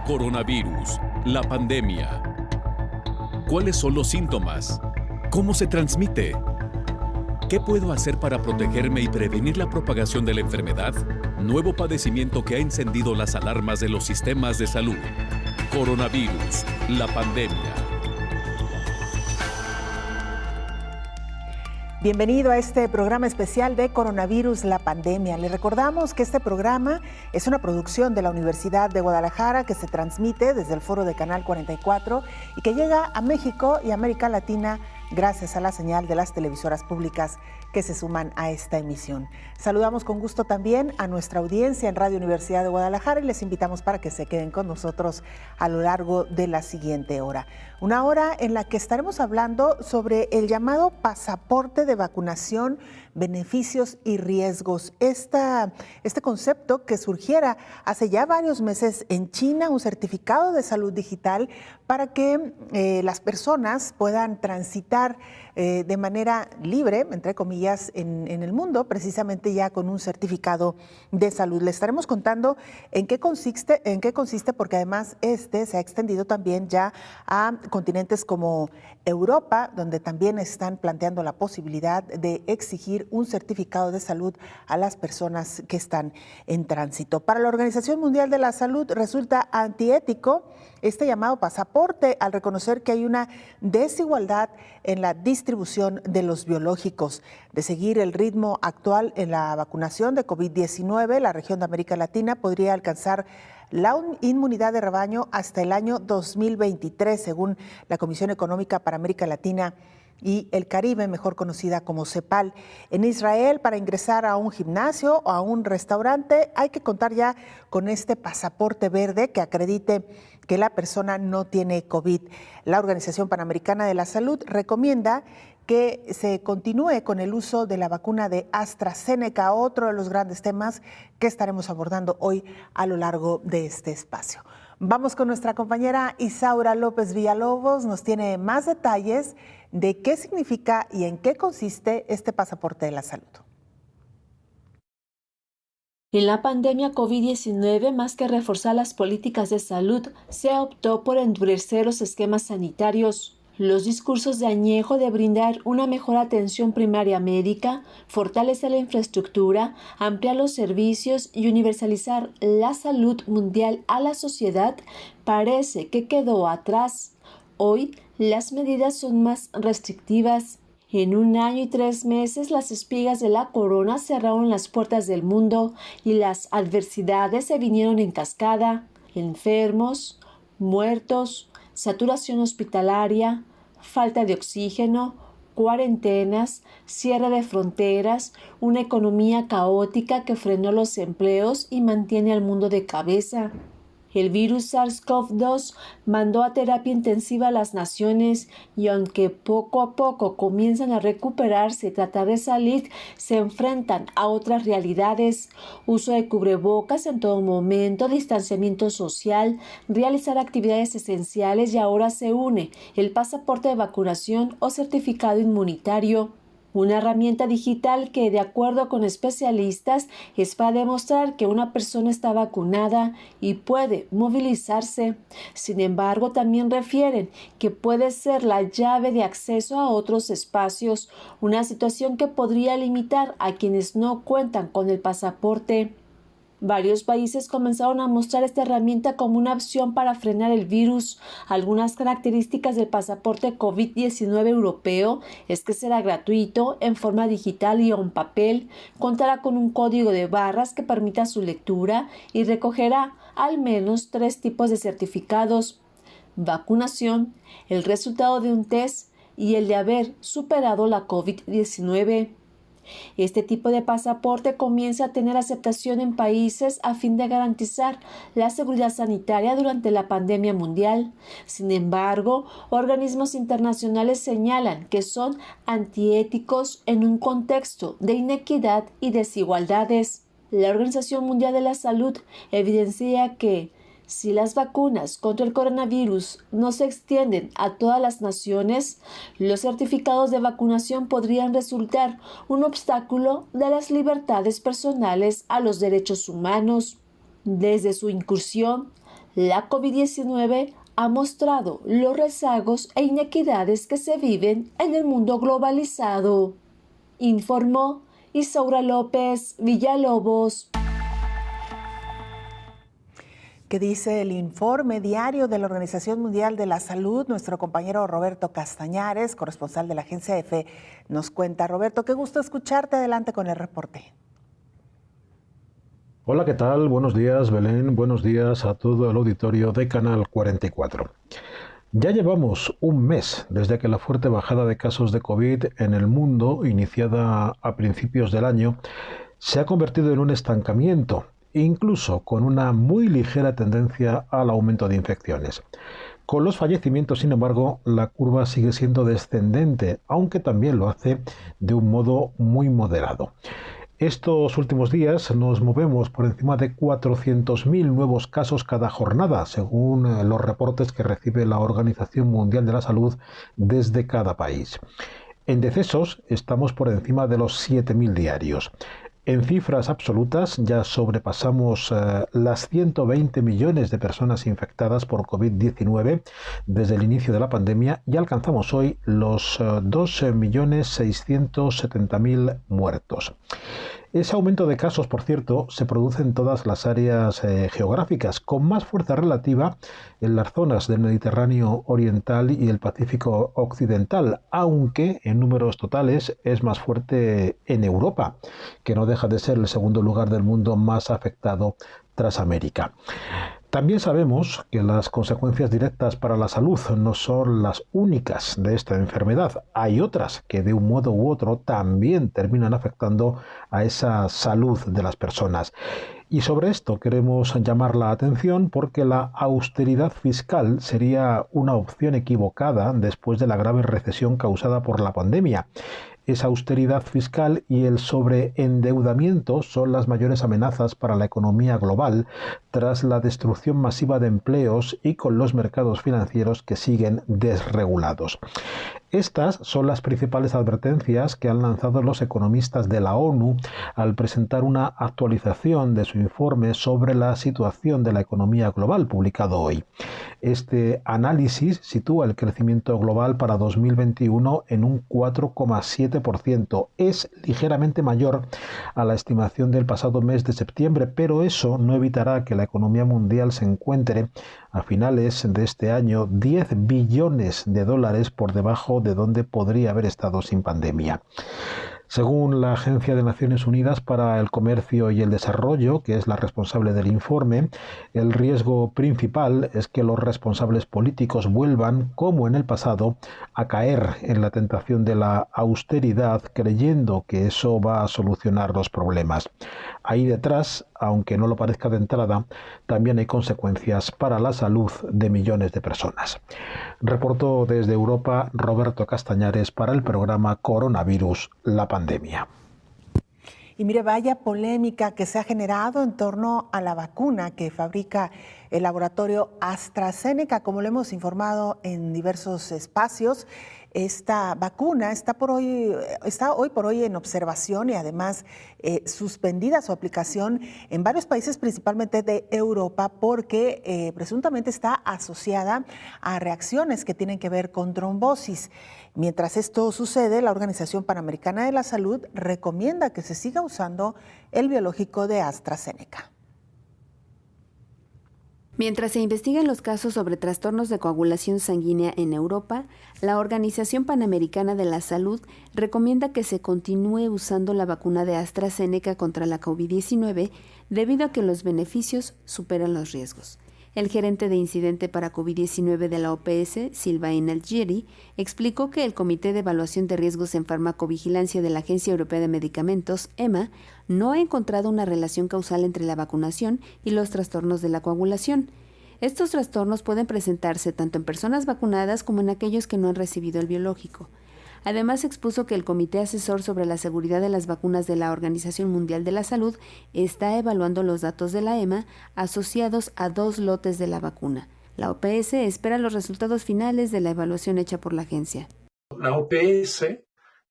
Coronavirus, la pandemia. ¿Cuáles son los síntomas? ¿Cómo se transmite? ¿Qué puedo hacer para protegerme y prevenir la propagación de la enfermedad? Nuevo padecimiento que ha encendido las alarmas de los sistemas de salud. Coronavirus, la pandemia. Bienvenido a este programa especial de Coronavirus, la pandemia. Le recordamos que este programa es una producción de la Universidad de Guadalajara que se transmite desde el foro de Canal 44 y que llega a México y América Latina gracias a la señal de las televisoras públicas que se suman a esta emisión. Saludamos con gusto también a nuestra audiencia en Radio Universidad de Guadalajara y les invitamos para que se queden con nosotros a lo largo de la siguiente hora. Una hora en la que estaremos hablando sobre el llamado pasaporte de vacunación, beneficios y riesgos. Este concepto que surgiera hace ya varios meses en China, un certificado de salud digital para que las personas puedan transitar de manera libre, entre comillas, en el mundo, precisamente ya con un certificado de salud. Le estaremos contando en qué consiste, porque además se ha extendido también ya a continentes como Europa, donde también están planteando la posibilidad de exigir un certificado de salud a las personas que están en tránsito. Para la Organización Mundial de la Salud resulta antiético este llamado pasaporte al reconocer que hay una desigualdad en la distribución de los biológicos. De seguir el ritmo actual en la vacunación de COVID-19, la región de América Latina podría alcanzar la inmunidad de rebaño hasta el año 2023, según la Comisión Económica para América Latina y el Caribe, mejor conocida como CEPAL. En Israel, para ingresar a un gimnasio o a un restaurante, hay que contar ya con este pasaporte verde que acredite que la persona no tiene COVID. La Organización Panamericana de la Salud recomienda que se continúe con el uso de la vacuna de AstraZeneca, otro de los grandes temas que estaremos abordando hoy a lo largo de este espacio. Vamos con nuestra compañera Isaura López Villalobos, nos tiene más detalles de qué significa y en qué consiste este pasaporte de la salud. En la pandemia COVID-19, más que reforzar las políticas de salud, se optó por endurecer los esquemas sanitarios. Los discursos de añejo de brindar una mejor atención primaria médica, fortalecer la infraestructura, ampliar los servicios y universalizar la salud mundial a la sociedad parece que quedó atrás. Hoy, las medidas son más restrictivas. En 1 año y 3 meses, las espigas de la corona cerraron las puertas del mundo y las adversidades se vinieron en cascada. Enfermos, muertos, saturación hospitalaria, falta de oxígeno, cuarentenas, cierre de fronteras, una economía caótica que frenó los empleos y mantiene al mundo de cabeza. El virus SARS-CoV-2 mandó a terapia intensiva a las naciones y aunque poco a poco comienzan a recuperarse y tratar de salir, se enfrentan a otras realidades. Uso de cubrebocas en todo momento, distanciamiento social, realizar actividades esenciales y ahora se une el pasaporte de vacunación o certificado inmunitario. Una herramienta digital que, de acuerdo con especialistas, es para demostrar que una persona está vacunada y puede movilizarse. Sin embargo, también refieren que puede ser la llave de acceso a otros espacios, una situación que podría limitar a quienes no cuentan con el pasaporte. Varios países comenzaron a mostrar esta herramienta como una opción para frenar el virus. Algunas características del pasaporte COVID-19 europeo es que será gratuito, en forma digital y en papel, contará con un código de barras que permita su lectura y recogerá al menos 3 tipos de certificados: vacunación, el resultado de un test y el de haber superado la COVID-19. Este tipo de pasaporte comienza a tener aceptación en países a fin de garantizar la seguridad sanitaria durante la pandemia mundial. Sin embargo, organismos internacionales señalan que son antiéticos en un contexto de inequidad y desigualdades. La Organización Mundial de la Salud evidencia que si las vacunas contra el coronavirus no se extienden a todas las naciones, los certificados de vacunación podrían resultar un obstáculo de las libertades personales a los derechos humanos. Desde su incursión, La COVID-19 ha mostrado los rezagos e inequidades que se viven en el mundo globalizado, informó Isaura López Villalobos. ¿Qué dice el informe diario de la Organización Mundial de la Salud? Nuestro compañero Roberto Castañares, corresponsal de la agencia EFE, nos cuenta. Roberto, qué gusto escucharte. Adelante con el reporte. Hola, ¿qué tal? Buenos días, Belén. Buenos días a todo el auditorio de Canal 44. Ya llevamos un mes desde que la fuerte bajada de casos de COVID en el mundo, iniciada a principios del año, se ha convertido en un estancamiento, incluso con una muy ligera tendencia al aumento de infecciones. Con los fallecimientos, sin embargo, la curva sigue siendo descendente, aunque también lo hace de un modo muy moderado. Estos últimos días nos movemos por encima de 400.000 nuevos casos cada jornada, según los reportes que recibe la Organización Mundial de la Salud desde cada país. En decesos estamos por encima de los 7.000 diarios. En cifras absolutas ya sobrepasamos las 120 millones de personas infectadas por COVID-19 desde el inicio de la pandemia y alcanzamos hoy los 2.670.000 muertos. Ese aumento de casos, por cierto, se produce en todas las áreas geográficas, con más fuerza relativa en las zonas del Mediterráneo Oriental y el Pacífico Occidental, aunque en números totales es más fuerte en Europa, que no deja de ser el segundo lugar del mundo más afectado tras América. También sabemos que las consecuencias directas para la salud no son las únicas de esta enfermedad. Hay otras que de un modo u otro también terminan afectando a esa salud de las personas. Y sobre esto queremos llamar la atención porque la austeridad fiscal sería una opción equivocada después de la grave recesión causada por la pandemia. Esa austeridad fiscal y el sobreendeudamiento son las mayores amenazas para la economía global tras la destrucción masiva de empleos y con los mercados financieros que siguen desregulados. Estas son las principales advertencias que han lanzado los economistas de la ONU al presentar una actualización de su informe sobre la situación de la economía global publicado hoy. Este análisis sitúa el crecimiento global para 2021 en un 4,7%. Es ligeramente mayor a la estimación del pasado mes de septiembre, pero eso no evitará que la economía mundial se encuentre a finales de este año 10 billones de dólares por debajo de donde podría haber estado sin pandemia. Según la Agencia de Naciones Unidas para el Comercio y el Desarrollo, que es la responsable del informe, el riesgo principal es que los responsables políticos vuelvan, como en el pasado, a caer en la tentación de la austeridad, creyendo que eso va a solucionar los problemas. Ahí detrás, aunque no lo parezca de entrada, también hay consecuencias para la salud de millones de personas. Reportó desde Europa Roberto Castañares para el programa Coronavirus, la pandemia. Y mire, vaya polémica que se ha generado en torno a la vacuna que fabrica el laboratorio AstraZeneca. Como lo hemos informado en diversos espacios, esta vacuna está hoy por hoy en observación y además suspendida su aplicación en varios países, principalmente de Europa, porque presuntamente está asociada a reacciones que tienen que ver con trombosis. Mientras esto sucede, la Organización Panamericana de la Salud recomienda que se siga usando el biológico de AstraZeneca. Mientras se investigan los casos sobre trastornos de coagulación sanguínea en Europa, la Organización Panamericana de la Salud recomienda que se continúe usando la vacuna de AstraZeneca contra la COVID-19 debido a que los beneficios superan los riesgos. El gerente de incidente para COVID-19 de la OPS, Sylvain Algieri, explicó que el Comité de Evaluación de Riesgos en Farmacovigilancia de la Agencia Europea de Medicamentos, EMA, no ha encontrado una relación causal entre la vacunación y los trastornos de la coagulación. Estos trastornos pueden presentarse tanto en personas vacunadas como en aquellos que no han recibido el biológico. Además, expuso que el Comité Asesor sobre la Seguridad de las Vacunas de la Organización Mundial de la Salud está evaluando los datos de la EMA asociados a 2 lotes de la vacuna. La OPS espera los resultados finales de la evaluación hecha por la agencia. La OPS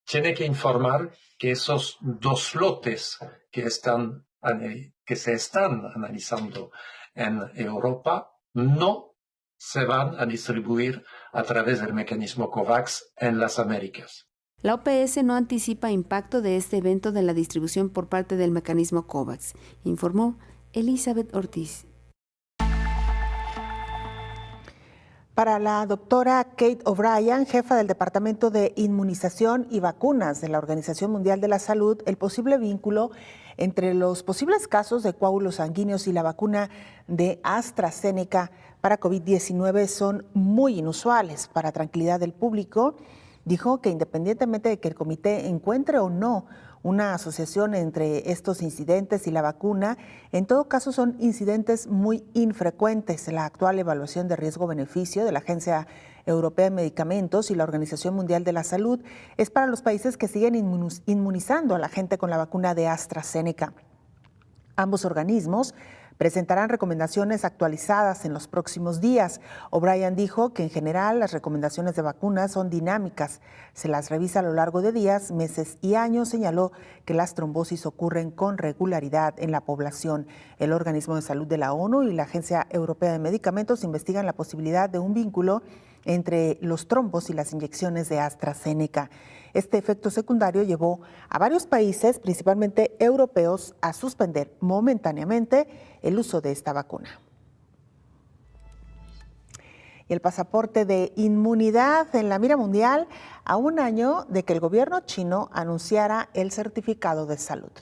tiene que informar que esos 2 lotes que se están analizando en Europa no se van a distribuir a través del mecanismo COVAX en las Américas. La OPS no anticipa impacto de este evento de la distribución por parte del mecanismo COVAX, informó Elizabeth Ortiz. Para la doctora Kate O'Brien, jefa del Departamento de Inmunización y Vacunas de la Organización Mundial de la Salud, el posible vínculo entre los posibles casos de coágulos sanguíneos y la vacuna de AstraZeneca para COVID-19 son muy inusuales. Para tranquilidad del público, dijo que independientemente de que el comité encuentre o no una asociación entre estos incidentes y la vacuna, en todo caso son incidentes muy infrecuentes. La actual evaluación de riesgo-beneficio de la Agencia Europea de Medicamentos y la Organización Mundial de la Salud es para los países que siguen inmunizando a la gente con la vacuna de AstraZeneca. Ambos organismos presentarán recomendaciones actualizadas en los próximos días. O'Brien dijo que en general las recomendaciones de vacunas son dinámicas. Se las revisa a lo largo de días, meses y años. Señaló que las trombosis ocurren con regularidad en la población. El Organismo de Salud de la ONU y la Agencia Europea de Medicamentos investigan la posibilidad de un vínculo entre los trombos y las inyecciones de AstraZeneca. Este efecto secundario llevó a varios países, principalmente europeos, a suspender momentáneamente el uso de esta vacuna. Y el pasaporte de inmunidad en la mira mundial a un año de que el gobierno chino anunciara el certificado de salud.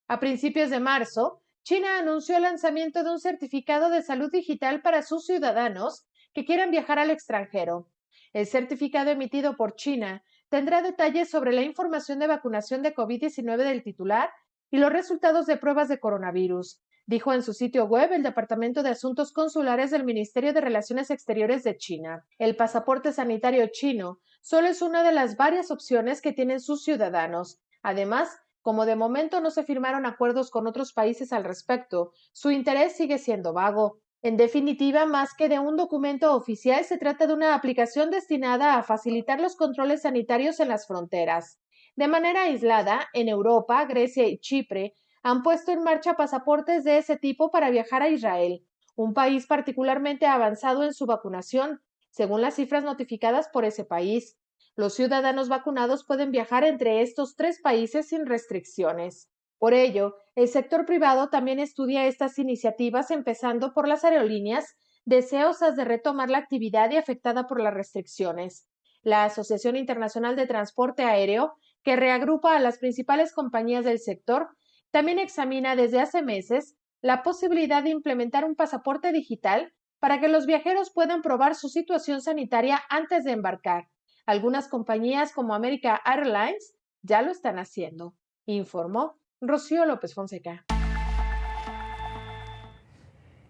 A principios de marzo, China anunció el lanzamiento de un certificado de salud digital para sus ciudadanos que quieran viajar al extranjero. El certificado emitido por China tendrá detalles sobre la información de vacunación de COVID-19 del titular y los resultados de pruebas de coronavirus, dijo en su sitio web el Departamento de Asuntos Consulares del Ministerio de Relaciones Exteriores de China. El pasaporte sanitario chino solo es una de las varias opciones que tienen sus ciudadanos. Además, como de momento no se firmaron acuerdos con otros países al respecto, su interés sigue siendo vago. En definitiva, más que de un documento oficial, se trata de una aplicación destinada a facilitar los controles sanitarios en las fronteras. De manera aislada, en Europa, Grecia y Chipre han puesto en marcha pasaportes de ese tipo para viajar a Israel, un país particularmente avanzado en su vacunación, según las cifras notificadas por ese país. Los ciudadanos vacunados pueden viajar entre estos tres países sin restricciones. Por ello, el sector privado también estudia estas iniciativas, empezando por las aerolíneas, deseosas de retomar la actividad y afectada por las restricciones. La Asociación Internacional de Transporte Aéreo, que reagrupa a las principales compañías del sector, también examina desde hace meses la posibilidad de implementar un pasaporte digital para que los viajeros puedan probar su situación sanitaria antes de embarcar. Algunas compañías como American Airlines ya lo están haciendo, informó Rocío López Fonseca.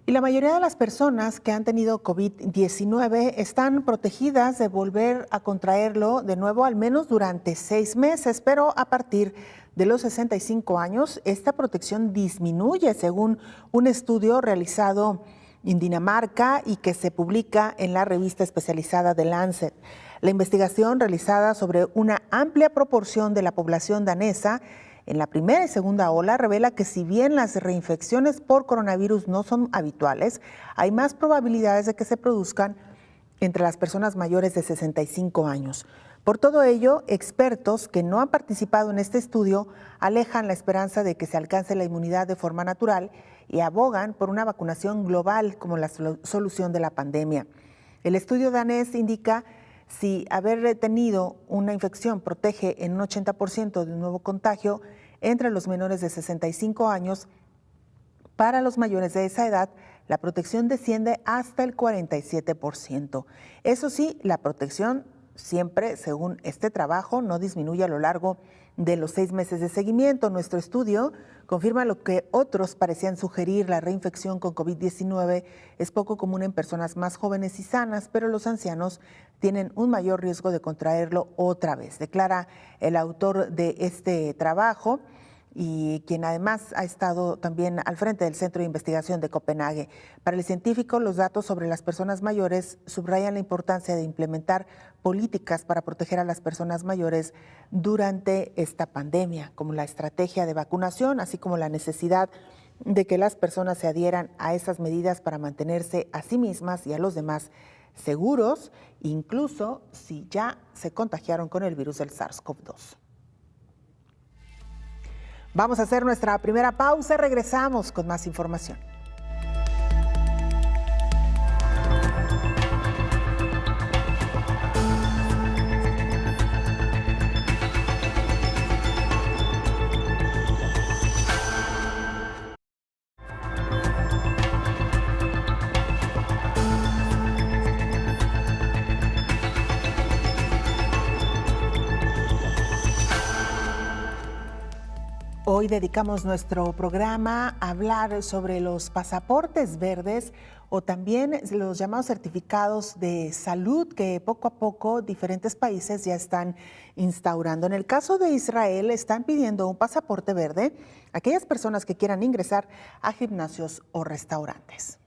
Y la mayoría de las personas que han tenido COVID-19 están protegidas de volver a contraerlo de nuevo al menos durante 6 meses, pero a partir de los 65 años esta protección disminuye según un estudio realizado en Dinamarca y que se publica en la revista especializada The Lancet. La investigación realizada sobre una amplia proporción de la población danesa en la primera y segunda ola revela que si bien las reinfecciones por coronavirus no son habituales, hay más probabilidades de que se produzcan entre las personas mayores de 65 años. Por todo ello, expertos que no han participado en este estudio alejan la esperanza de que se alcance la inmunidad de forma natural y abogan por una vacunación global como la solución de la pandemia. El estudio danés indica si haber tenido una infección protege en un 80% de un nuevo contagio entre los menores de 65 años, para los mayores de esa edad, la protección desciende hasta el 47%. Eso sí, la protección siempre, según este trabajo, no disminuye a lo largo de los 6 meses de seguimiento. Nuestro estudio confirma lo que otros parecían sugerir: la reinfección con COVID-19 es poco común en personas más jóvenes y sanas, pero los ancianos tienen un mayor riesgo de contraerlo otra vez, declara el autor de este trabajo y quien además ha estado también al frente del Centro de Investigación de Copenhague. Para el científico, los datos sobre las personas mayores subrayan la importancia de implementar políticas para proteger a las personas mayores durante esta pandemia, como la estrategia de vacunación, así como la necesidad de que las personas se adhieran a esas medidas para mantenerse a sí mismas y a los demás seguros, incluso si ya se contagiaron con el virus del SARS-CoV-2. Vamos a hacer nuestra primera pausa, regresamos con más información. Hoy dedicamos nuestro programa a hablar sobre los pasaportes verdes o también los llamados certificados de salud que poco a poco diferentes países ya están instaurando. En el caso de Israel, están pidiendo un pasaporte verde a aquellas personas que quieran ingresar a gimnasios o restaurantes.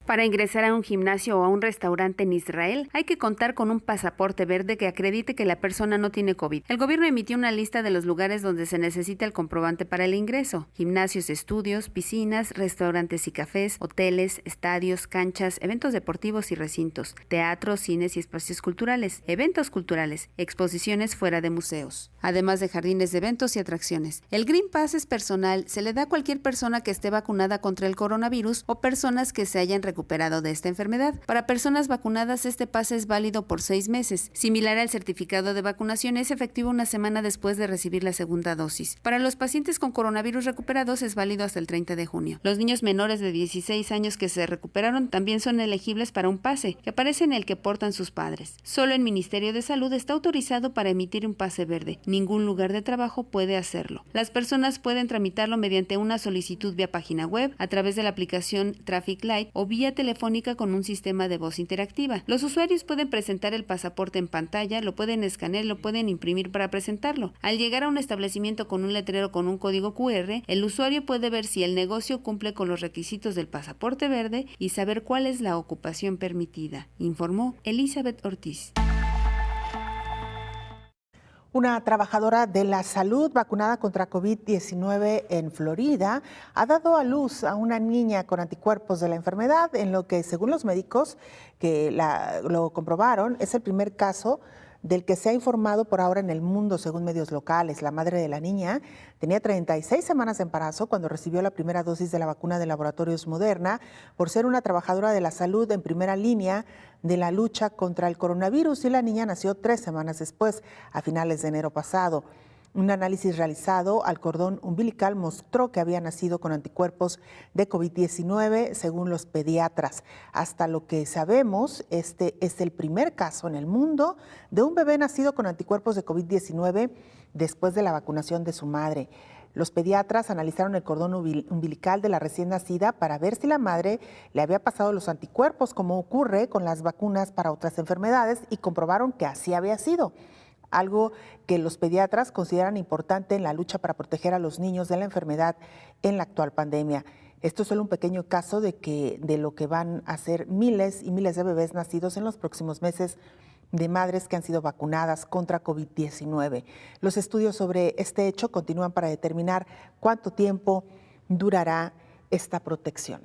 Para ingresar a un gimnasio o a un restaurante en Israel, hay que contar con un pasaporte verde que acredite que la persona no tiene COVID. El gobierno emitió una lista de los lugares donde se necesita el comprobante para el ingreso: gimnasios, estudios, piscinas, restaurantes y cafés, hoteles, estadios, canchas, eventos deportivos y recintos, teatros, cines y espacios culturales, eventos culturales, exposiciones fuera de museos, además de jardines de eventos y atracciones. El Green Pass es personal, se le da a cualquier persona que esté vacunada contra el coronavirus o personas que se hayan recuperado de esta enfermedad. Para personas vacunadas, este pase es válido por 6 meses. Similar al certificado de vacunación, es efectivo una semana después de recibir la segunda dosis. Para los pacientes con coronavirus recuperados es válido hasta el 30 de junio. Los niños menores de 16 años que se recuperaron también son elegibles para un pase, que aparece en el que portan sus padres. Solo el Ministerio de Salud está autorizado para emitir un pase verde. Ningún lugar de trabajo puede hacerlo. Las personas pueden tramitarlo mediante una solicitud vía página web, a través de la aplicación Traffic Light o vía telefónica con un sistema de voz interactiva. Los usuarios pueden presentar el pasaporte en pantalla, lo pueden escanear, lo pueden imprimir para presentarlo. Al llegar a un establecimiento con un letrero con un código QR, el usuario puede ver si el negocio cumple con los requisitos del pasaporte verde y saber cuál es la ocupación permitida, informó Elizabeth Ortiz. Una trabajadora de la salud vacunada contra COVID-19 en Florida ha dado a luz a una niña con anticuerpos de la enfermedad, en lo que, según los médicos que lo comprobaron, es el primer caso del que se ha informado por ahora en el mundo, según medios locales. La madre de la niña tenía 36 semanas de embarazo cuando recibió la primera dosis de la vacuna de Laboratorios Moderna, por ser una trabajadora de la salud en primera línea de la lucha contra el coronavirus, y la niña nació 3 semanas después, a finales de enero pasado. Un análisis realizado al cordón umbilical mostró que había nacido con anticuerpos de COVID-19, según los pediatras. Hasta lo que sabemos, este es el primer caso en el mundo de un bebé nacido con anticuerpos de COVID-19 después de la vacunación de su madre. Los pediatras analizaron el cordón umbilical de la recién nacida para ver si la madre le había pasado los anticuerpos, como ocurre con las vacunas para otras enfermedades, y comprobaron que así había sido. Algo que los pediatras consideran importante en la lucha para proteger a los niños de la enfermedad en la actual pandemia. Esto es solo un pequeño caso de lo que van a ser miles y miles de bebés nacidos en los próximos meses de madres que han sido vacunadas contra COVID-19. Los estudios sobre este hecho continúan para determinar cuánto tiempo durará esta protección.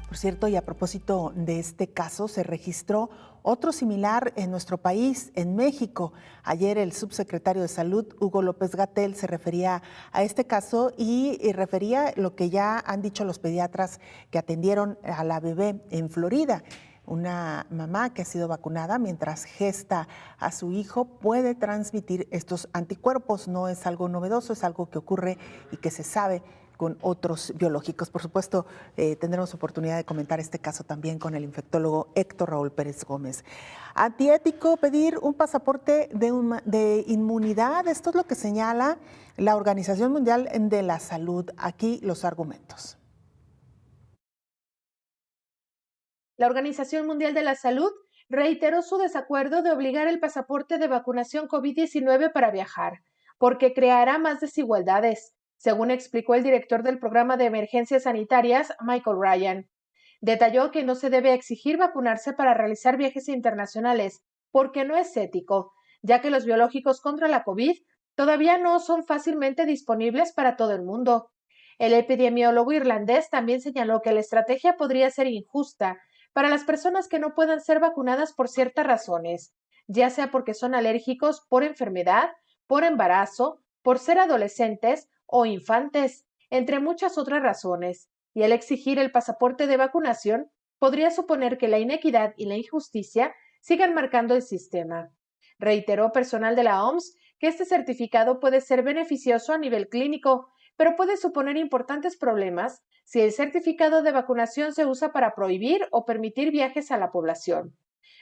Por cierto, y a propósito de este caso, se registró otro similar en nuestro país, en México. Ayer el subsecretario de Salud, Hugo López-Gatell, se refería a este caso y refería lo que ya han dicho los pediatras que atendieron a la bebé en Florida. Una mamá que ha sido vacunada mientras gesta a su hijo puede transmitir estos anticuerpos. No es algo novedoso, es algo que ocurre y que se sabe con otros biológicos. Por supuesto, tendremos oportunidad de comentar este caso también con el infectólogo Héctor Raúl Pérez Gómez. Antiético pedir un pasaporte de inmunidad. Esto es lo que señala la Organización Mundial de la Salud. Aquí los argumentos. La Organización Mundial de la Salud reiteró su desacuerdo de obligar el pasaporte de vacunación COVID-19 para viajar, porque creará más desigualdades, según explicó el director del Programa de Emergencias Sanitarias, Michael Ryan. Detalló que no se debe exigir vacunarse para realizar viajes internacionales, porque no es ético, ya que los biológicos contra la COVID todavía no son fácilmente disponibles para todo el mundo. El epidemiólogo irlandés también señaló que la estrategia podría ser injusta para las personas que no puedan ser vacunadas por ciertas razones, ya sea porque son alérgicos por enfermedad, por embarazo, por ser adolescentes o infantes, entre muchas otras razones, y el exigir el pasaporte de vacunación podría suponer que la inequidad y la injusticia sigan marcando el sistema. Reiteró personal de la OMS que este certificado puede ser beneficioso a nivel clínico, pero puede suponer importantes problemas si el certificado de vacunación se usa para prohibir o permitir viajes a la población.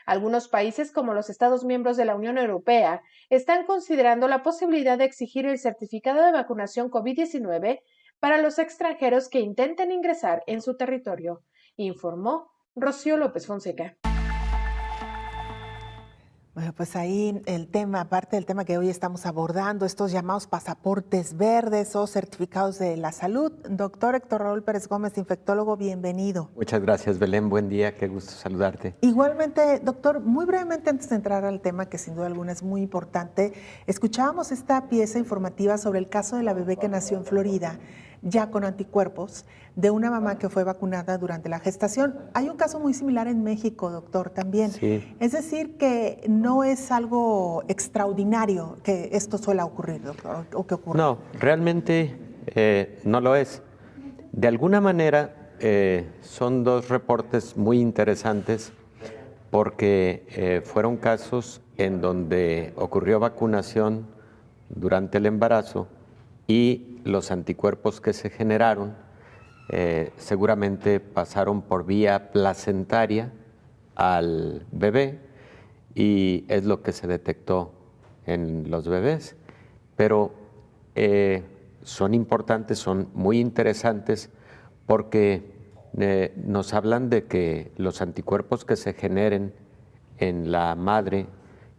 Algunos países, como los Estados miembros de la Unión Europea, están considerando la posibilidad de exigir el certificado de vacunación COVID-19 para los extranjeros que intenten ingresar en su territorio, informó Rocío López Fonseca. Bueno, pues ahí el tema, aparte del tema que hoy estamos abordando, estos llamados pasaportes verdes o certificados de la salud. Doctor Héctor Raúl Pérez Gómez, infectólogo, bienvenido. Muchas gracias, Belén. Buen día, qué gusto saludarte. Igualmente, doctor, muy brevemente antes de entrar al tema, que sin duda alguna es muy importante, escuchábamos esta pieza informativa sobre el caso de la bebé que nació en Florida, ya con anticuerpos, de una mamá que fue vacunada durante la gestación. Hay un caso muy similar en México, doctor, también. Sí. Es decir, que no es algo extraordinario que esto suele ocurrir, doctor, o que ocurra. No, realmente no lo es. De alguna manera son dos reportes muy interesantes porque fueron casos en donde ocurrió vacunación durante el embarazo y los anticuerpos que se generaron seguramente pasaron por vía placentaria al bebé y es lo que se detectó en los bebés. Pero son importantes, son muy interesantes porque nos hablan de que los anticuerpos que se generen en la madre,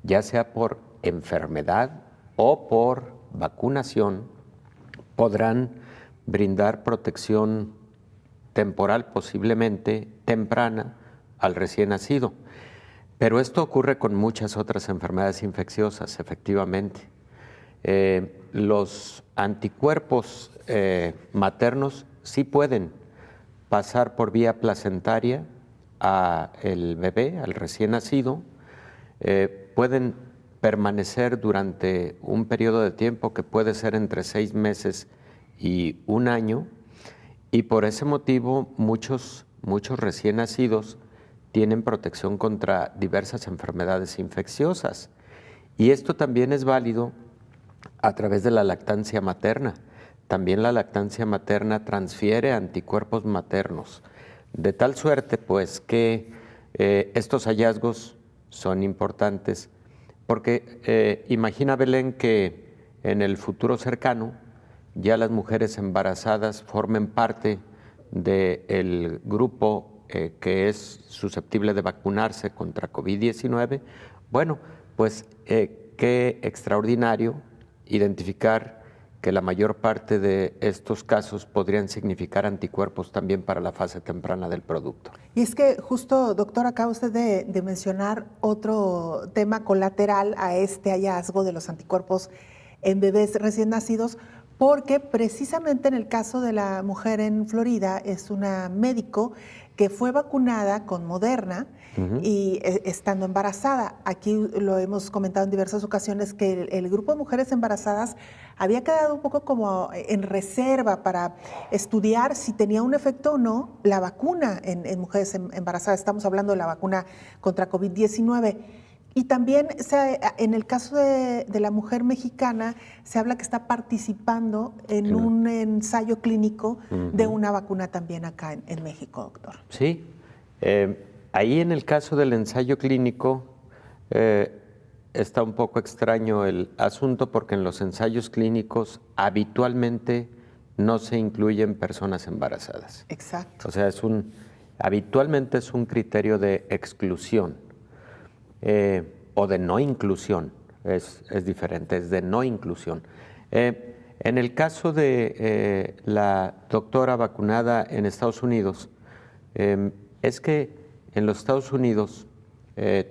ya sea por enfermedad o por vacunación, podrán brindar protección temporal, posiblemente temprana, al recién nacido. Pero esto ocurre con muchas otras enfermedades infecciosas, efectivamente. Los anticuerpos maternos sí pueden pasar por vía placentaria al bebé, al recién nacido, pueden permanecer durante un periodo de tiempo que puede ser entre 6 meses y 1 año, y por ese motivo muchos recién nacidos tienen protección contra diversas enfermedades infecciosas. Y esto también es válido a través de la lactancia materna. También la lactancia materna transfiere anticuerpos maternos, de tal suerte pues que estos hallazgos son importantes porque imagina, Belén, que en el futuro cercano ya las mujeres embarazadas formen parte del grupo que es susceptible de vacunarse contra COVID-19. Bueno, pues qué extraordinario identificar que la mayor parte de estos casos podrían significar anticuerpos también para la fase temprana del producto. Y es que justo, doctor, acaba usted de mencionar otro tema colateral a este hallazgo de los anticuerpos en bebés recién nacidos, porque precisamente en el caso de la mujer en Florida es una médico que fue vacunada con Moderna y estando embarazada. Aquí lo hemos comentado en diversas ocasiones que el grupo de mujeres embarazadas había quedado un poco como en reserva para estudiar si tenía un efecto o no la vacuna en mujeres embarazadas. Estamos hablando de la vacuna contra COVID-19. Y también en el caso de la mujer mexicana se habla que está participando en un ensayo clínico de una vacuna también acá en México, doctor. Sí, ahí en el caso del ensayo clínico está un poco extraño el asunto porque en los ensayos clínicos habitualmente no se incluyen personas embarazadas. Exacto. O sea, habitualmente es un criterio de exclusión. O de no inclusión, es diferente, es de no inclusión. En el caso de la doctora vacunada en Estados Unidos, es que en los Estados Unidos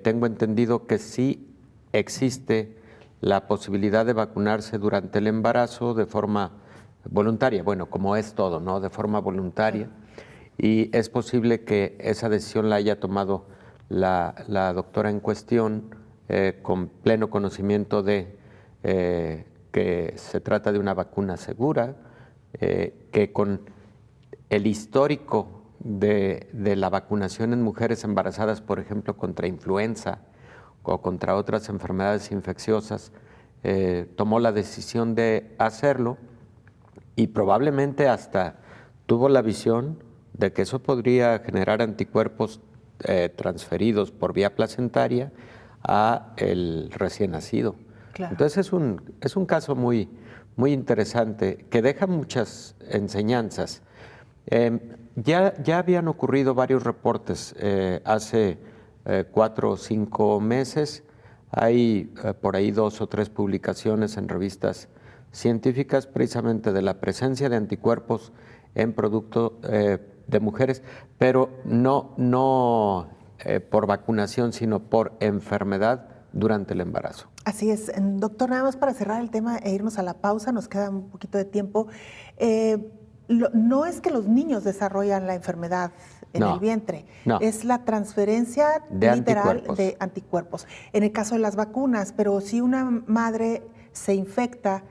tengo entendido que sí existe la posibilidad de vacunarse durante el embarazo de forma voluntaria, bueno, como es todo, ¿no? De forma voluntaria, y es posible que esa decisión la haya tomado la doctora en cuestión con pleno conocimiento de que se trata de una vacuna segura, que con el histórico de la vacunación en mujeres embarazadas, por ejemplo, contra influenza o contra otras enfermedades infecciosas, tomó la decisión de hacerlo y probablemente hasta tuvo la visión de que eso podría generar anticuerpos transferidos por vía placentaria a el recién nacido. Claro. Entonces es un caso muy interesante que deja muchas enseñanzas. Ya habían ocurrido varios reportes hace 4 o 5 meses. Hay por ahí 2 o 3 publicaciones en revistas científicas precisamente de la presencia de anticuerpos en producto de mujeres, pero no por vacunación, sino por enfermedad durante el embarazo. Así es. Doctor, nada más para cerrar el tema e irnos a la pausa, nos queda un poquito de tiempo. No es que los niños desarrollan la enfermedad en el vientre, es la transferencia literal de anticuerpos. En el caso de las vacunas, pero si una madre se infecta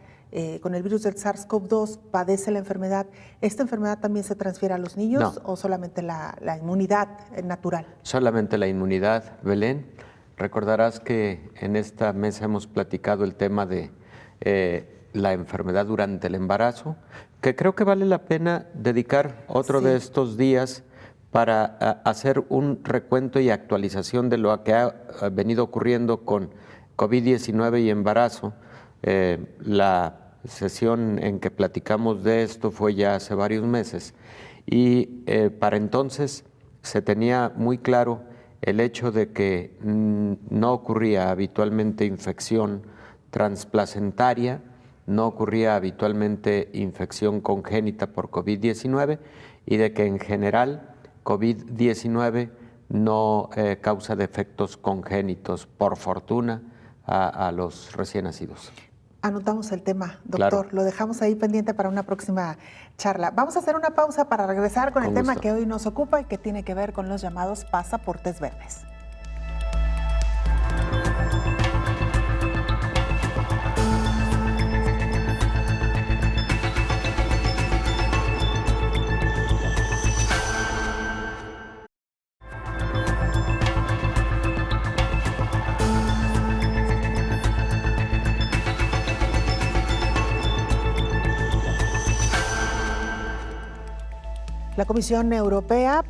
con el virus del SARS-CoV-2, padece la enfermedad, ¿esta enfermedad también se transfiere a los niños o solamente la inmunidad natural? Solamente la inmunidad, Belén. Recordarás que en esta mesa hemos platicado el tema de la enfermedad durante el embarazo, que creo que vale la pena dedicar otro de estos días para hacer un recuento y actualización de lo que ha venido ocurriendo con COVID-19 y embarazo. La sesión en que platicamos de esto fue ya hace varios meses y para entonces se tenía muy claro el hecho de que no ocurría habitualmente infección transplacentaria, no ocurría habitualmente infección congénita por COVID-19 y de que en general COVID-19 no causa defectos congénitos, por fortuna, a los recién nacidos. Anotamos el tema, doctor. Claro. Lo dejamos ahí pendiente para una próxima charla. Vamos a hacer una pausa para regresar con el tema que hoy nos ocupa y que tiene que ver con los llamados pasaportes verdes. La Comisión Europea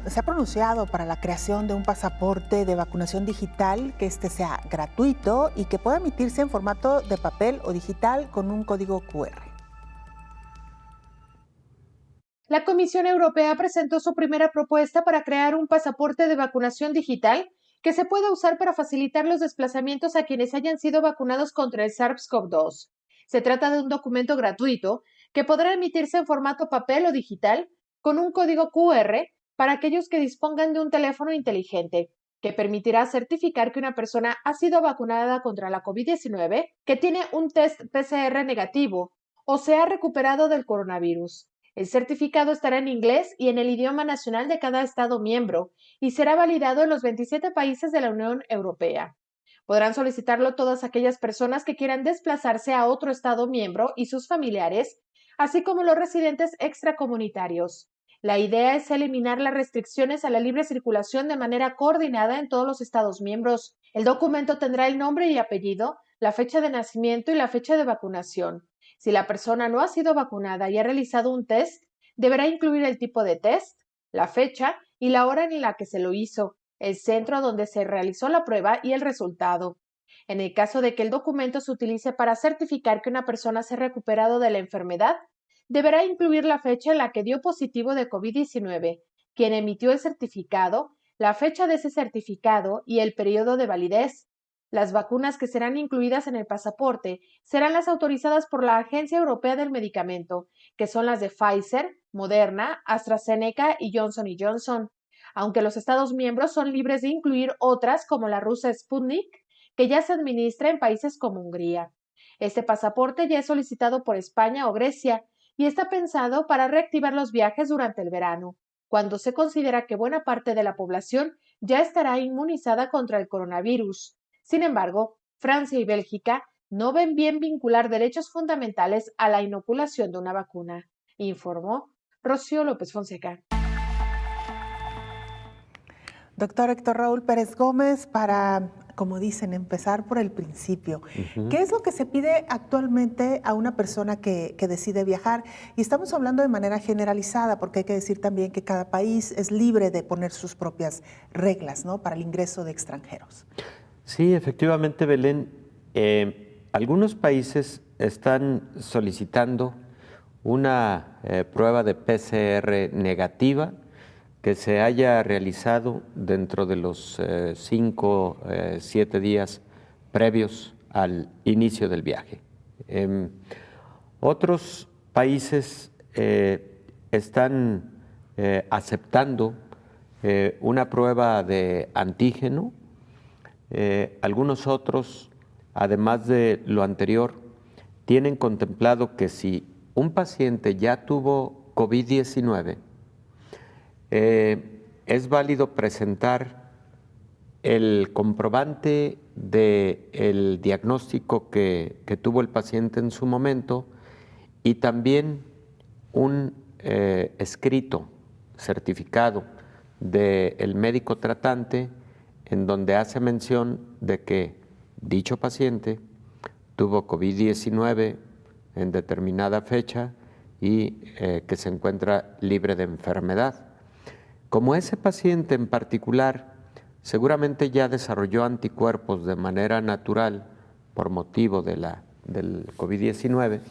se ha pronunciado para la creación de un pasaporte de vacunación digital, que sea gratuito y que pueda emitirse en formato de papel o digital con un código QR. La Comisión Europea presentó su primera propuesta para crear un pasaporte de vacunación digital que se pueda usar para facilitar los desplazamientos a quienes hayan sido vacunados contra el SARS-CoV-2. Se trata de un documento gratuito que podrá emitirse en formato papel o digital con un código QR para aquellos que dispongan de un teléfono inteligente, que permitirá certificar que una persona ha sido vacunada contra la COVID-19, que tiene un test PCR negativo o se ha recuperado del coronavirus. El certificado estará en inglés y en el idioma nacional de cada Estado miembro y será validado en los 27 países de la Unión Europea. Podrán solicitarlo todas aquellas personas que quieran desplazarse a otro Estado miembro y sus familiares, así como los residentes extracomunitarios. La idea es eliminar las restricciones a la libre circulación de manera coordinada en todos los Estados miembros. El documento tendrá el nombre y apellido, la fecha de nacimiento y la fecha de vacunación. Si la persona no ha sido vacunada y ha realizado un test, deberá incluir el tipo de test, la fecha y la hora en la que se lo hizo, el centro donde se realizó la prueba y el resultado. En el caso de que el documento se utilice para certificar que una persona se ha recuperado de la enfermedad, deberá incluir la fecha en la que dio positivo de COVID-19, quien emitió el certificado, la fecha de ese certificado y el periodo de validez. Las vacunas que serán incluidas en el pasaporte serán las autorizadas por la Agencia Europea del Medicamento, que son las de Pfizer, Moderna, AstraZeneca y Johnson & Johnson, aunque los Estados miembros son libres de incluir otras como la rusa Sputnik, que ya se administra en países como Hungría. Este pasaporte ya es solicitado por España o Grecia y está pensado para reactivar los viajes durante el verano, cuando se considera que buena parte de la población ya estará inmunizada contra el coronavirus. Sin embargo, Francia y Bélgica no ven bien vincular derechos fundamentales a la inoculación de una vacuna, informó Rocío López Fonseca. Doctor Héctor Raúl Pérez Gómez, para, como dicen, empezar por el principio. ¿Qué es lo que se pide actualmente a una persona que decide viajar? Y estamos hablando de manera generalizada, porque hay que decir también que cada país es libre de poner sus propias reglas, ¿no?, para el ingreso de extranjeros. Sí, efectivamente, Belén. Algunos países están solicitando una prueba de PCR negativa que se haya realizado dentro de los 5, 7 días previos al inicio del viaje. Otros países están aceptando una prueba de antígeno. Algunos otros, además de lo anterior, tienen contemplado que si un paciente ya tuvo COVID-19, es válido presentar el comprobante del diagnóstico que tuvo el paciente en su momento y también un escrito certificado del médico tratante en donde hace mención de que dicho paciente tuvo COVID-19 en determinada fecha y que se encuentra libre de enfermedad. Como ese paciente en particular seguramente ya desarrolló anticuerpos de manera natural por motivo del COVID-19,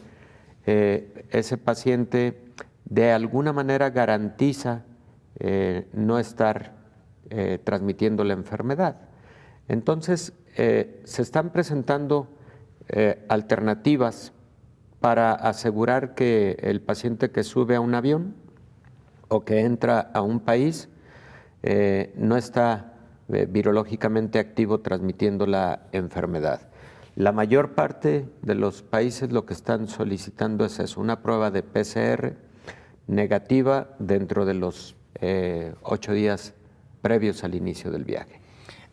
ese paciente de alguna manera garantiza no estar transmitiendo la enfermedad. Entonces, se están presentando alternativas para asegurar que el paciente que sube a un avión o que entra a un país no está virológicamente activo transmitiendo la enfermedad. La mayor parte de los países lo que están solicitando es eso, una prueba de PCR negativa dentro de los 8 días previos al inicio del viaje.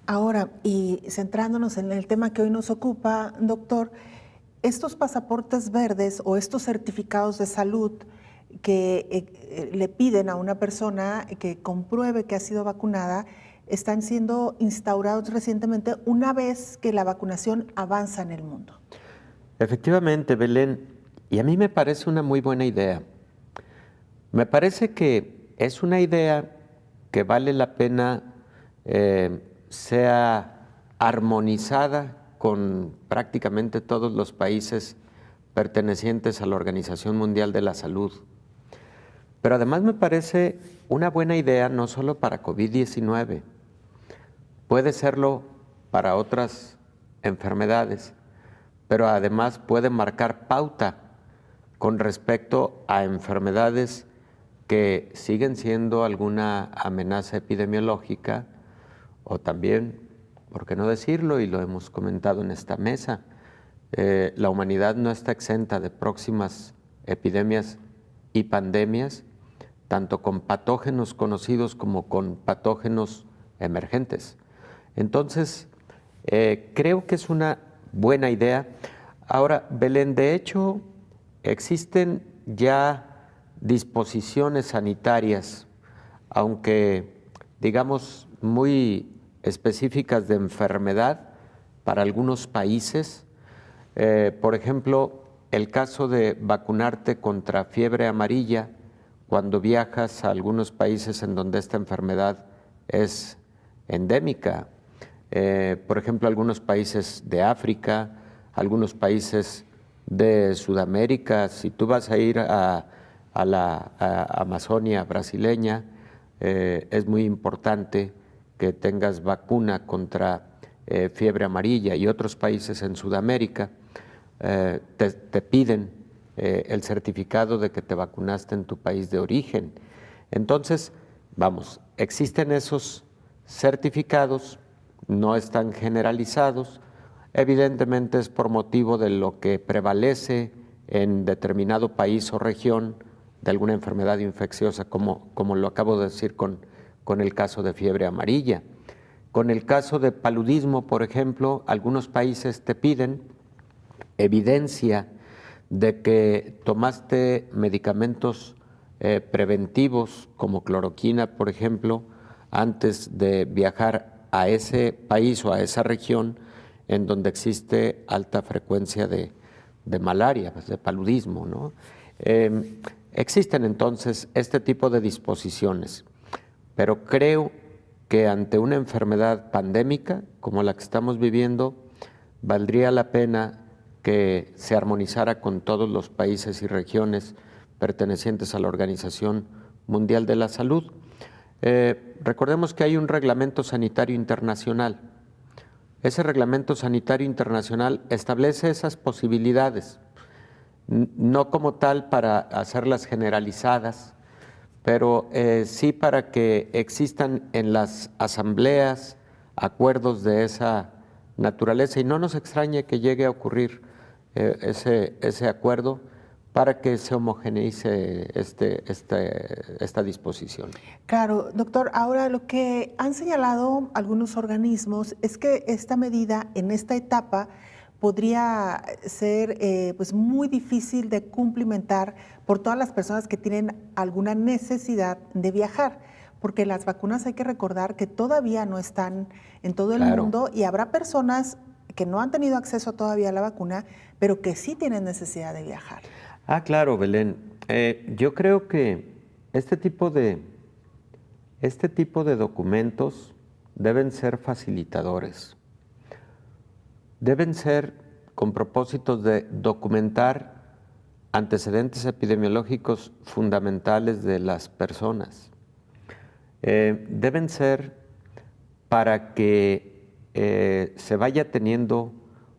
Ahora, y centrándonos en el tema que hoy nos ocupa, doctor, estos pasaportes verdes o estos certificados de salud que le piden a una persona que compruebe que ha sido vacunada, están siendo instaurados recientemente una vez que la vacunación avanza en el mundo. Efectivamente, Belén, y a mí me parece una muy buena idea. Me parece que es una idea que vale la pena sea armonizada con prácticamente todos los países pertenecientes a la Organización Mundial de la Salud. Pero además me parece una buena idea no solo para COVID-19, puede serlo para otras enfermedades, pero además puede marcar pauta con respecto a enfermedades que siguen siendo alguna amenaza epidemiológica o también, por qué no decirlo, y lo hemos comentado en esta mesa, la humanidad no está exenta de próximas epidemias y pandemias, tanto con patógenos conocidos como con patógenos emergentes. Entonces, creo que es una buena idea. Ahora, Belén, de hecho, existen ya disposiciones sanitarias, aunque digamos muy específicas de enfermedad para algunos países. Por ejemplo, el caso de vacunarte contra fiebre amarilla cuando viajas a algunos países en donde esta enfermedad es endémica. Por ejemplo, algunos países de África, algunos países de Sudamérica. Si tú vas a ir a la Amazonia brasileña, es muy importante que tengas vacuna contra fiebre amarilla, y otros países en Sudamérica te piden el certificado de que te vacunaste en tu país de origen. Entonces, vamos, existen esos certificados, no están generalizados, evidentemente es por motivo de lo que prevalece en determinado país o región de alguna enfermedad infecciosa, como lo acabo de decir con el caso de fiebre amarilla. Con el caso de paludismo, por ejemplo, algunos países te piden evidencia de que tomaste medicamentos preventivos como cloroquina, por ejemplo, antes de viajar a ese país o a esa región en donde existe alta frecuencia de malaria, de paludismo, ¿no? Existen entonces este tipo de disposiciones, pero creo que ante una enfermedad pandémica como la que estamos viviendo, valdría la pena que se armonizara con todos los países y regiones pertenecientes a la Organización Mundial de la Salud. Recordemos que hay un reglamento sanitario internacional. Ese reglamento sanitario internacional establece esas posibilidades, no como tal para hacerlas generalizadas, pero sí para que existan en las asambleas acuerdos de esa naturaleza, y no nos extrañe que llegue a ocurrir ese acuerdo para que se homogeneice esta disposición. Claro, doctor, ahora lo que han señalado algunos organismos es que esta medida en esta etapa podría ser pues muy difícil de cumplimentar por todas las personas que tienen alguna necesidad de viajar, porque las vacunas hay que recordar que todavía no están en todo el mundo y habrá personas que no han tenido acceso todavía a la vacuna, pero que sí tienen necesidad de viajar. Ah, claro, Belén. Yo creo que este tipo de documentos deben ser facilitadores. Deben ser con propósitos de documentar antecedentes epidemiológicos fundamentales de las personas. Deben ser para que se vaya teniendo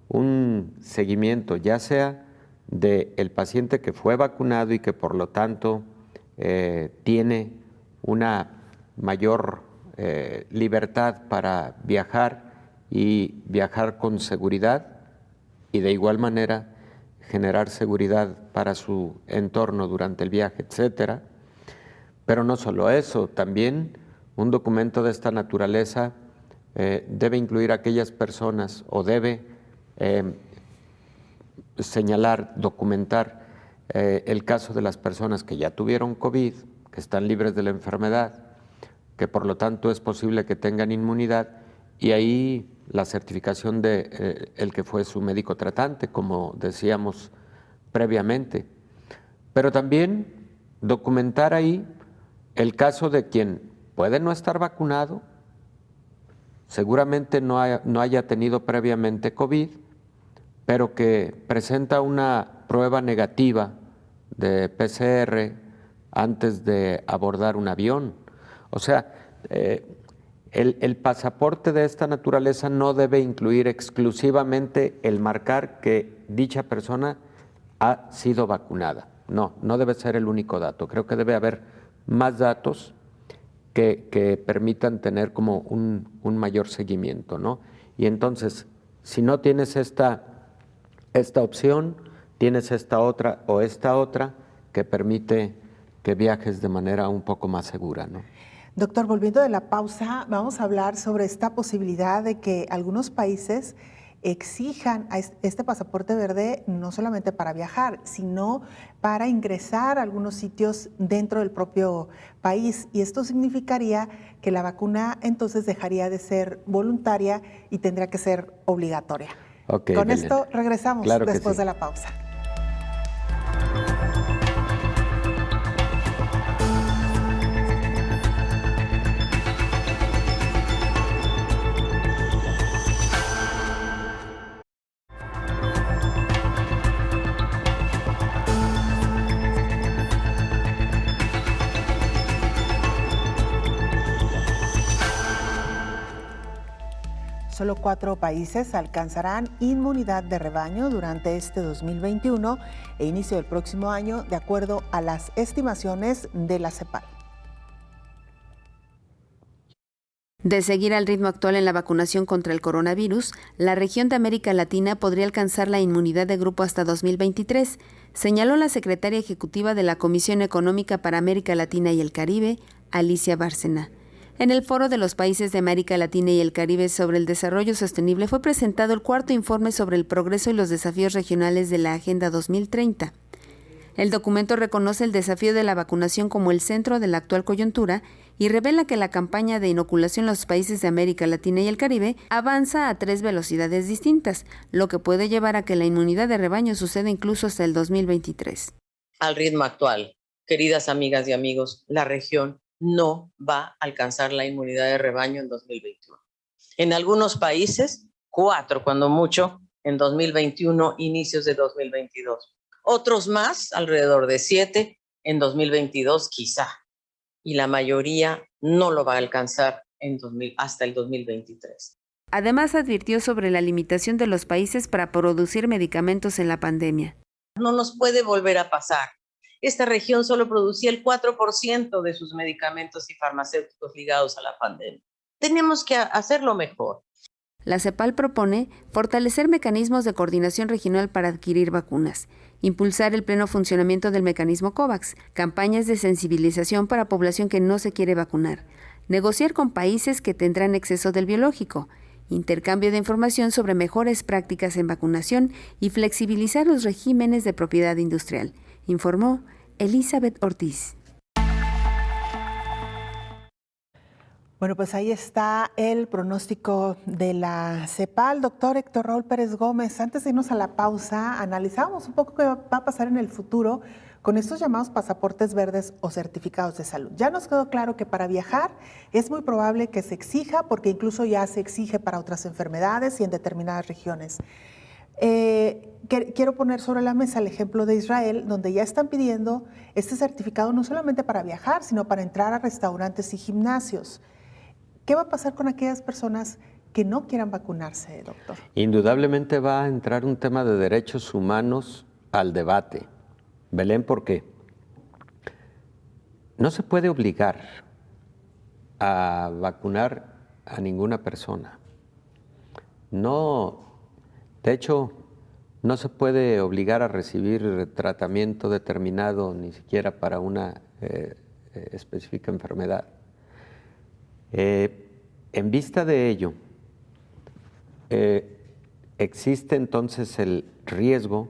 un seguimiento, ya sea del paciente que fue vacunado y que por lo tanto tiene una mayor libertad para viajar y viajar con seguridad, y de igual manera generar seguridad para su entorno durante el viaje, etcétera. Pero no solo eso, también un documento de esta naturaleza debe incluir a aquellas personas o debe señalar, documentar el caso de las personas que ya tuvieron COVID, que están libres de la enfermedad, que por lo tanto es posible que tengan inmunidad, y ahí la certificación de el que fue su médico tratante, como decíamos previamente. Pero también documentar ahí el caso de quien puede no estar vacunado, seguramente no haya tenido previamente COVID, pero que presenta una prueba negativa de PCR antes de abordar un avión. O sea, el pasaporte de esta naturaleza no debe incluir exclusivamente el marcar que dicha persona ha sido vacunada. No debe ser el único dato. Creo que debe haber más datos que permitan tener como un mayor seguimiento, ¿no? Y entonces, si no tienes esta opción, tienes esta otra o esta otra que permite que viajes de manera un poco más segura, ¿no? Doctor, volviendo de la pausa, vamos a hablar sobre esta posibilidad de que algunos países exijan este pasaporte verde no solamente para viajar, sino para ingresar a algunos sitios dentro del propio país. Y esto significaría que la vacuna entonces dejaría de ser voluntaria y tendría que ser obligatoria. Okay, Con Belén. esto regresamos después de la pausa. Solo 4 países alcanzarán inmunidad de rebaño durante este 2021 e inicio del próximo año, de acuerdo a las estimaciones de la CEPAL. De seguir al ritmo actual en la vacunación contra el coronavirus, la región de América Latina podría alcanzar la inmunidad de grupo hasta 2023, señaló la secretaria ejecutiva de la Comisión Económica para América Latina y el Caribe, Alicia Bárcena. En el Foro de los Países de América Latina y el Caribe sobre el Desarrollo Sostenible fue presentado el cuarto informe sobre el progreso y los desafíos regionales de la Agenda 2030. El documento reconoce el desafío de la vacunación como el centro de la actual coyuntura y revela que la campaña de inoculación en los países de América Latina y el Caribe avanza a 3 velocidades distintas, lo que puede llevar a que la inmunidad de rebaño suceda incluso hasta el 2023. Al ritmo actual, queridas amigas y amigos, la región no va a alcanzar la inmunidad de rebaño en 2021. En algunos países, 4 cuando mucho, en 2021, inicios de 2022. Otros más, alrededor de 7, en 2022 quizá. Y la mayoría no lo va a alcanzar hasta el 2023. Además, advirtió sobre la limitación de los países para producir medicamentos en la pandemia. No nos puede volver a pasar. Esta región solo producía el 4% de sus medicamentos y farmacéuticos ligados a la pandemia. Tenemos que hacerlo mejor. La CEPAL propone fortalecer mecanismos de coordinación regional para adquirir vacunas, impulsar el pleno funcionamiento del mecanismo COVAX, campañas de sensibilización para población que no se quiere vacunar, negociar con países que tendrán exceso del biológico, intercambio de información sobre mejores prácticas en vacunación y flexibilizar los regímenes de propiedad industrial, informó Elizabeth Ortiz. Bueno, pues ahí está el pronóstico de la CEPAL. Doctor Héctor Raúl Pérez Gómez, antes de irnos a la pausa, analizamos un poco qué va a pasar en el futuro con estos llamados pasaportes verdes o certificados de salud. Ya nos quedó claro que para viajar es muy probable que se exija, porque incluso ya se exige para otras enfermedades y en determinadas regiones. Quiero poner sobre la mesa el ejemplo de Israel, donde ya están pidiendo este certificado no solamente para viajar, sino para entrar a restaurantes y gimnasios. ¿Qué va a pasar con aquellas personas que no quieran vacunarse, doctor? Indudablemente va a entrar un tema de derechos humanos al debate. Belén, ¿por qué? No se puede obligar a vacunar a ninguna persona. No, de hecho, no se puede obligar a recibir tratamiento determinado, ni siquiera para una específica enfermedad. En vista de ello, existe entonces el riesgo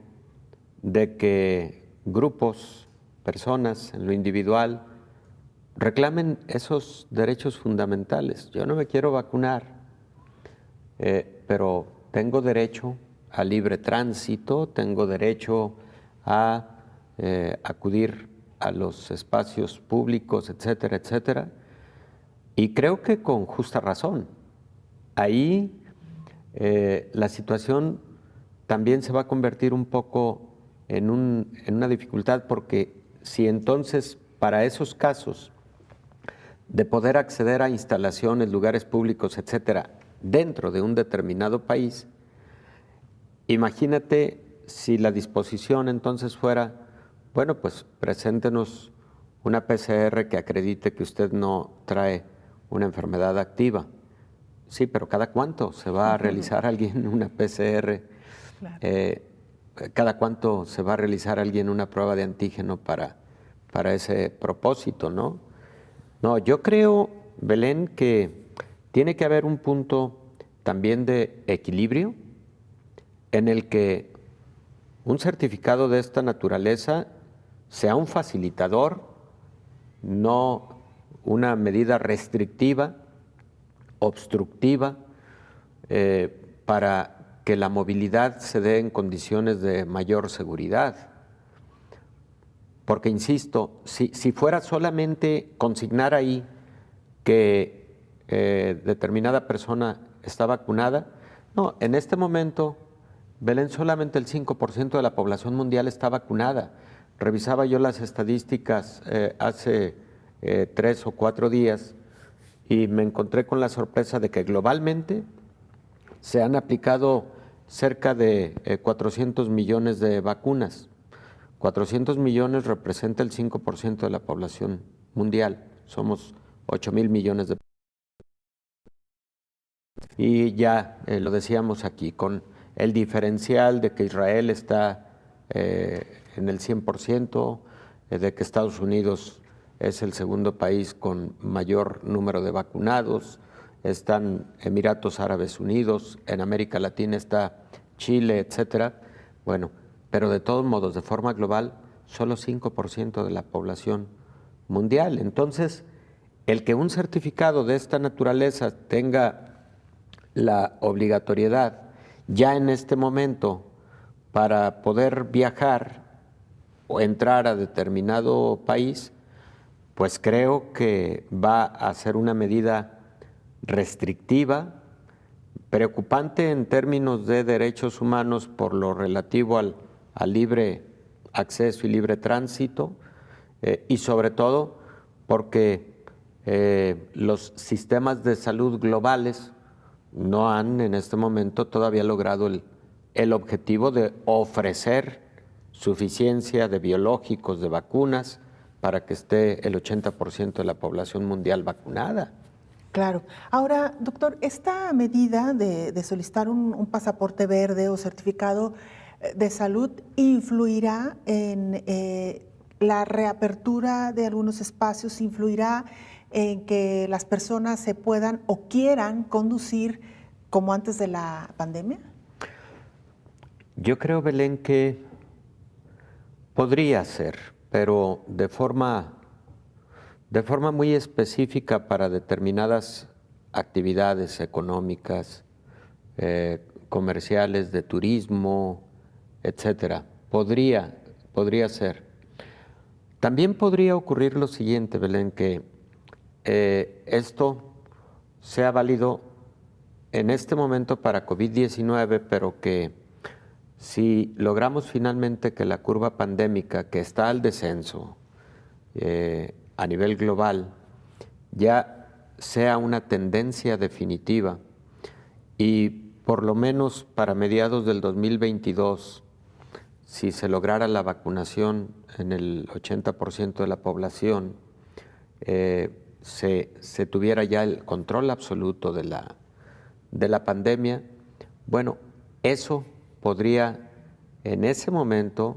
de que grupos, personas en lo individual, reclamen esos derechos fundamentales. Yo no me quiero vacunar, pero tengo derecho a libre tránsito, tengo derecho a acudir a los espacios públicos, etcétera, etcétera. Y creo que con justa razón. Ahí la situación también se va a convertir un poco en una dificultad, porque si entonces para esos casos de poder acceder a instalaciones, lugares públicos, etcétera, dentro de un determinado país, imagínate si la disposición entonces fuera, bueno, pues preséntenos una PCR que acredite que usted no trae una enfermedad activa. Sí, pero ¿cada cuánto se va a realizar alguien una PCR? Claro. ¿Cada cuánto se va a realizar alguien una prueba de antígeno para ese propósito, no? No, yo creo, Belén, que tiene que haber un punto también de equilibrio en el que un certificado de esta naturaleza sea un facilitador, no una medida restrictiva, obstructiva, para que la movilidad se dé en condiciones de mayor seguridad. Porque, insisto, si fuera solamente consignar ahí que determinada persona está vacunada, no, en este momento, Belén, solamente el 5% de la población mundial está vacunada. Revisaba yo las estadísticas hace 3 o 4 días y me encontré con la sorpresa de que globalmente se han aplicado cerca de 400 millones de vacunas. 400 millones representa el 5% de la población mundial. Somos 8,000 millones de Y ya lo decíamos aquí, con el diferencial de que Israel está en el 100%, de que Estados Unidos es el segundo país con mayor número de vacunados, están Emiratos Árabes Unidos, en América Latina está Chile, etcétera. Bueno, pero de todos modos, de forma global, solo 5% de la población mundial. Entonces, el que un certificado de esta naturaleza tenga la obligatoriedad ya en este momento para poder viajar o entrar a determinado país, pues creo que va a ser una medida restrictiva, preocupante en términos de derechos humanos por lo relativo al libre acceso y libre tránsito, y sobre todo porque los sistemas de salud globales no han en este momento todavía logrado el objetivo de ofrecer suficiencia de biológicos, de vacunas, para que esté el 80% de la población mundial vacunada. Claro. Ahora, doctor, esta medida de solicitar un pasaporte verde o certificado de salud influirá en la reapertura de algunos espacios, influirá en que las personas se puedan o quieran conducir como antes de la pandemia? Yo creo, Belén, que podría ser, pero de forma muy específica para determinadas actividades económicas, comerciales, de turismo, etcétera. Podría ser. También podría ocurrir lo siguiente, Belén, que esto sea válido en este momento para COVID-19, pero que si logramos finalmente que la curva pandémica, que está al descenso a nivel global, ya sea una tendencia definitiva y por lo menos para mediados del 2022, si se lograra la vacunación en el 80% de la población, se tuviera ya el control absoluto de la pandemia, bueno, eso podría en ese momento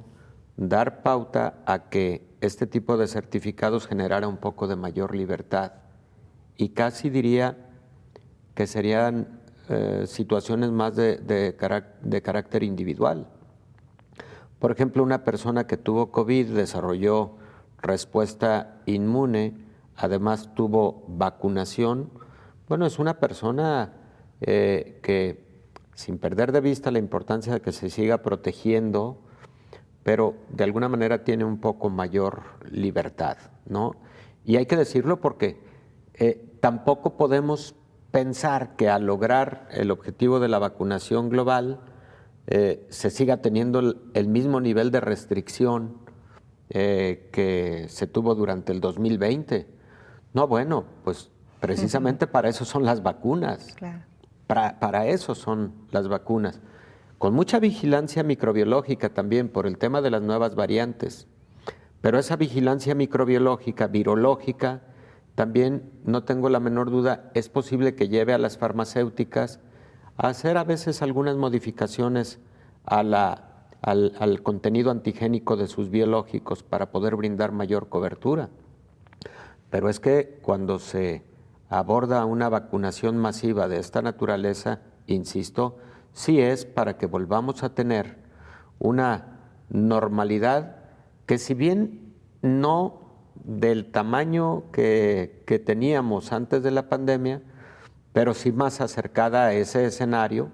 dar pauta a que este tipo de certificados generara un poco de mayor libertad, y casi diría que serían situaciones más de carácter individual. Por ejemplo, una persona que tuvo COVID desarrolló respuesta inmune, además tuvo vacunación. Bueno, es una persona que, sin perder de vista la importancia de que se siga protegiendo, pero de alguna manera tiene un poco mayor libertad, ¿no? Y hay que decirlo porque tampoco podemos pensar que al lograr el objetivo de la vacunación global se siga teniendo el mismo nivel de restricción que se tuvo durante el 2020. No, bueno, pues precisamente para eso son las vacunas. Claro. Para eso son las vacunas. Con mucha vigilancia microbiológica también por el tema de las nuevas variantes. Pero esa vigilancia microbiológica, virológica, también, no tengo la menor duda, es posible que lleve a las farmacéuticas a hacer a veces algunas modificaciones al contenido antigénico de sus biológicos para poder brindar mayor cobertura. Pero es que cuando se aborda una vacunación masiva de esta naturaleza, insisto, sí es para que volvamos a tener una normalidad que, si bien no del tamaño que teníamos antes de la pandemia, pero sí más acercada a ese escenario,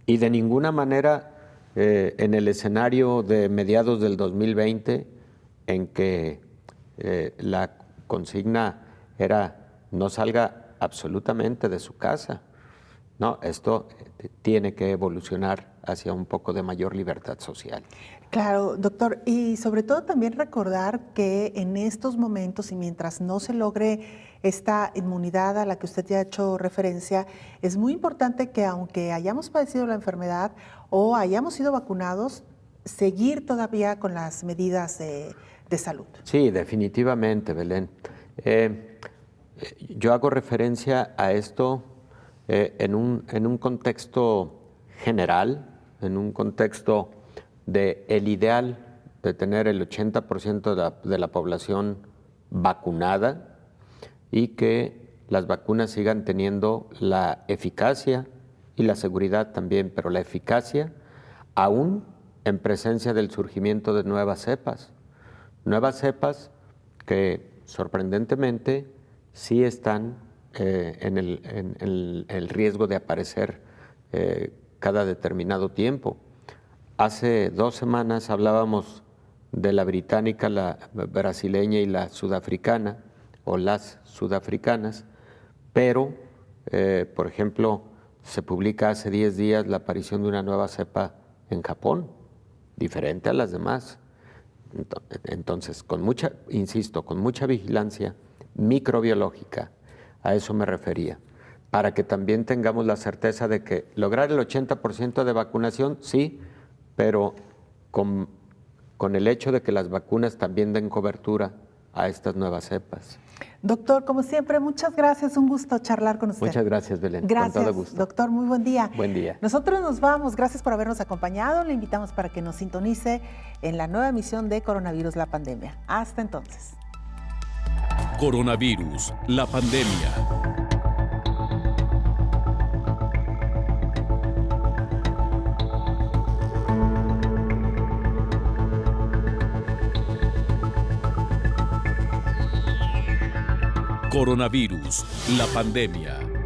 y de ninguna manera en el escenario de mediados del 2020, en que la consigna era no salga absolutamente de su casa. No, esto tiene que evolucionar hacia un poco de mayor libertad social. Claro, doctor, y sobre todo también recordar que en estos momentos y mientras no se logre esta inmunidad a la que usted ya ha hecho referencia, es muy importante que, aunque hayamos padecido la enfermedad o hayamos sido vacunados, seguir todavía con las medidas de salud. Sí, definitivamente, Belén. Yo hago referencia a esto en un contexto general, en un contexto de el ideal de tener el 80% de la población vacunada y que las vacunas sigan teniendo la eficacia y la seguridad también, pero la eficacia aún en presencia del surgimiento de nuevas cepas que sorprendentemente sí están en el riesgo de aparecer cada determinado tiempo. Hace 2 semanas hablábamos de la británica, la brasileña y la sudafricana, o las sudafricanas, pero, por ejemplo, se publica hace 10 días la aparición de una nueva cepa en Japón, diferente a las demás. Entonces, con mucha vigilancia microbiológica, a eso me refería, para que también tengamos la certeza de que lograr el 80% de vacunación, sí, pero con el hecho de que las vacunas también den cobertura a estas nuevas cepas. Doctor, como siempre, muchas gracias, un gusto charlar con usted. Muchas gracias, Belén. Gracias, con todo gusto. Doctor, muy buen día. Buen día. Nosotros nos vamos, gracias por habernos acompañado, le invitamos para que nos sintonice en la nueva emisión de Coronavirus, la pandemia. Hasta entonces. Coronavirus, la pandemia. Coronavirus, la pandemia.